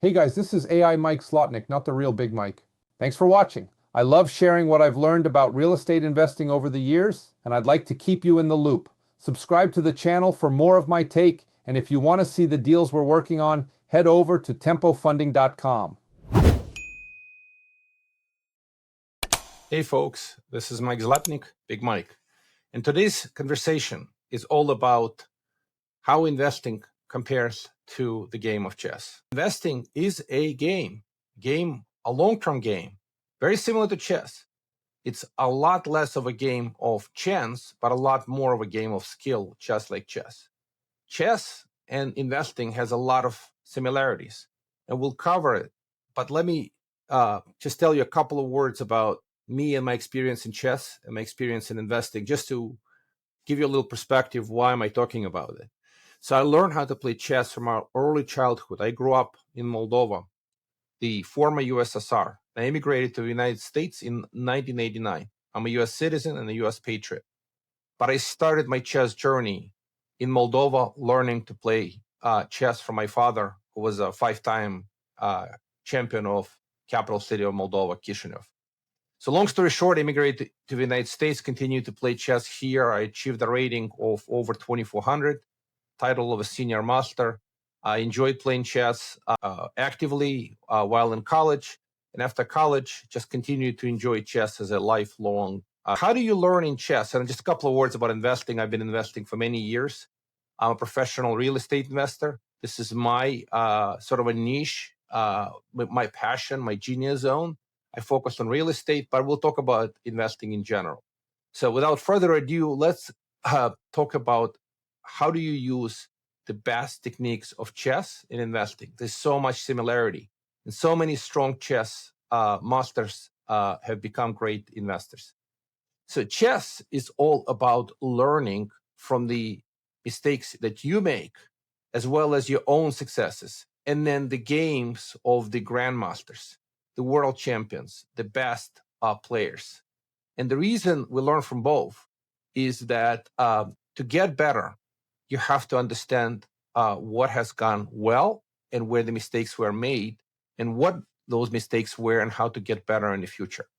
Hey guys, this is AI Mike Zlotnik, not the real Big Mike. Thanks for watching. I love sharing what I've learned about real estate investing over the years, and I'd like to keep you in the loop. Subscribe to the channel for more of my take, and if you want to see the deals we're working on, head over to tempofunding.com. Hey folks, this is Mike Zlotnik, Big Mike. And today's conversation is all about how investing compares to the game of chess. Investing is a a long-term game, very similar to chess. It's a lot less of a game of chance, but a lot more of a game of skill, just like chess. Chess and investing has a lot of similarities, and we'll cover it. But let me just tell you a couple of words about me and my experience in chess and my experience in investing, just to give you a little perspective. Why am I talking about it? So I learned how to play chess from our early childhood. I grew up in Moldova, the former USSR. I immigrated to the United States in 1989. I'm a US citizen and a US patriot. But I started my chess journey in Moldova, learning to play chess from my father, who was a five-time champion of capital city of Moldova, Chisinau. So long story short, I immigrated to the United States, continued to play chess here. I achieved a rating of over 2,400, title of a senior master. I enjoyed playing chess actively while in college. And after college, just continued to enjoy chess as a lifelong. How do you learn in chess? And just a couple of words about investing. I've been investing for many years. I'm a professional real estate investor. This is my sort of a niche, my passion, my genius zone. I focus on real estate, but we'll talk about investing in general. So without further ado, let's talk about how do you use the best techniques of chess in investing. There's so much similarity, and so many strong chess masters have become great investors. So chess is all about learning from the mistakes that you make, as well as your own successes, and then the games of the grandmasters, the world champions, the best players. And the reason we learn from both is that to get better, you have to understand what has gone well and where the mistakes were made and what those mistakes were and how to get better in the future.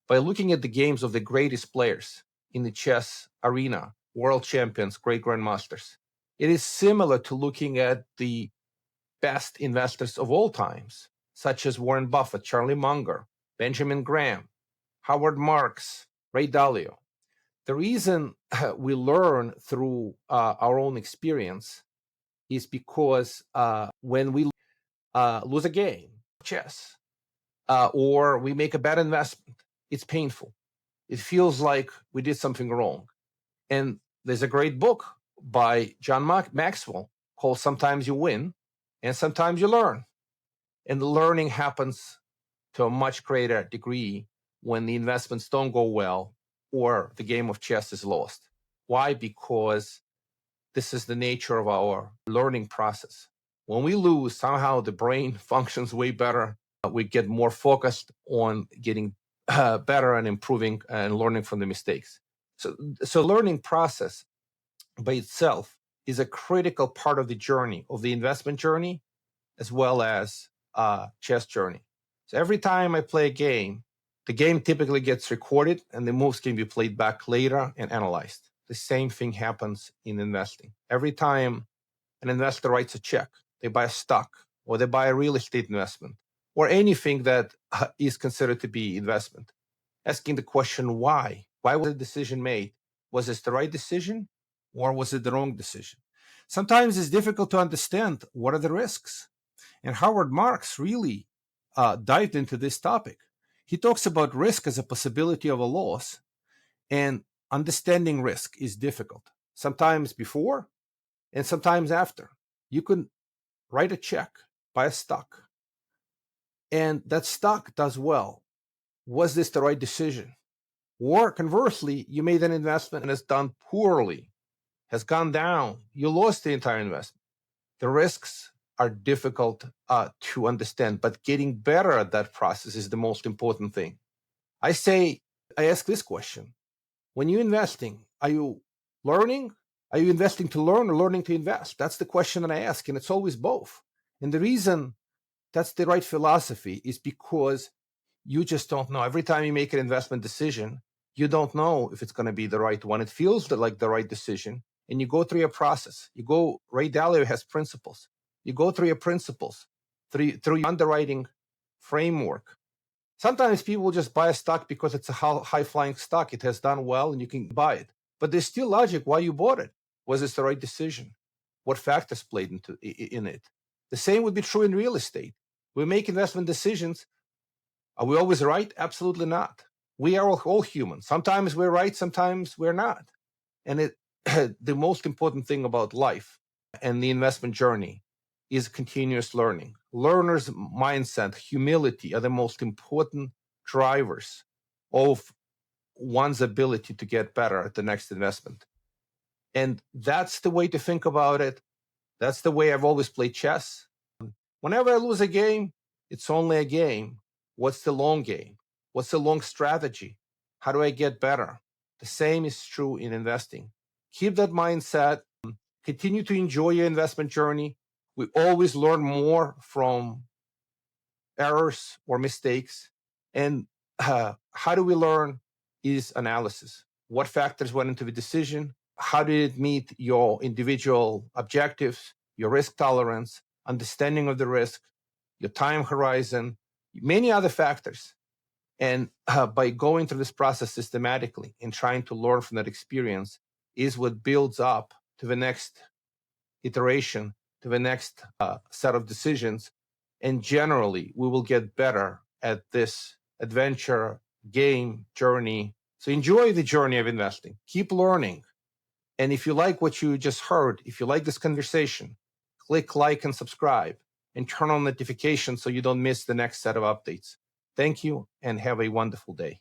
By looking at the games of the greatest players in the chess arena, world champions, great grandmasters, it is similar to looking at the best investors of all times, such as Warren Buffett, Charlie Munger, Benjamin Graham, Howard Marks, Ray Dalio. The reason we learn through our own experience is because when we lose a game, chess, or we make a bad investment, it's painful. It feels like we did something wrong. And there's a great book by John Maxwell called Sometimes You Win and Sometimes You Learn. And the learning happens to a much greater degree when the investments don't go well or the game of chess is lost. Why? Because this is the nature of our learning process. When we lose, somehow the brain functions way better. We get more focused on getting better and improving and learning from the mistakes. So learning process by itself is a critical part of the journey, of the investment journey, as well as chess journey. So every time I play a game, the game typically gets recorded and the moves can be played back later and analyzed. The same thing happens in investing. Every time an investor writes a check, they buy a stock or they buy a real estate investment or anything that is considered to be investment, asking the question, why? Why was the decision made? Was this the right decision or was it the wrong decision? Sometimes it's difficult to understand what are the risks. And Howard Marks really dived into this topic. He talks about risk as a possibility of a loss, and understanding risk is difficult. Sometimes before and sometimes after. You can write a check, buy a stock, and that stock does well. Was this the right decision? Or conversely, you made an investment and it's done poorly, has gone down. You lost the entire investment. The risks are difficult to understand, but getting better at that process is the most important thing. I ask this question. When you're investing, are you learning? Are you investing to learn or learning to invest? That's the question that I ask, and it's always both. And the reason that's the right philosophy, is because you just don't know. Every time you make an investment decision, you don't know if it's going to be the right one. It feels like the right decision, and you go through your process. Ray Dalio has principles. You go through your principles, through your underwriting framework. Sometimes people just buy a stock because it's a high-flying stock. It has done well, and you can buy it. But there's still logic why you bought it. Was this the right decision? What factors played in it? The same would be true in real estate. We make investment decisions. Are we always right? Absolutely not. We are all human. Sometimes we're right, sometimes we're not. And the most important thing about life and the investment journey is continuous learning. Learner's mindset, humility are the most important drivers of one's ability to get better at the next investment. And that's the way to think about it. That's the way I've always played chess. Whenever I lose a game, it's only a game. What's the long game? What's the long strategy? How do I get better? The same is true in investing. Keep that mindset. Continue to enjoy your investment journey. We always learn more from errors or mistakes. And how do we learn is analysis. What factors went into the decision? How did it meet your individual objectives, your risk tolerance, understanding of the risk, your time horizon, many other factors. And by going through this process systematically and trying to learn from that experience is what builds up to the next iteration, to the next set of decisions. And generally, we will get better at this adventure, game, journey. So enjoy the journey of investing. Keep learning. And if you like what you just heard, if you like this conversation, click like and subscribe and turn on notifications so you don't miss the next set of updates. Thank you and have a wonderful day.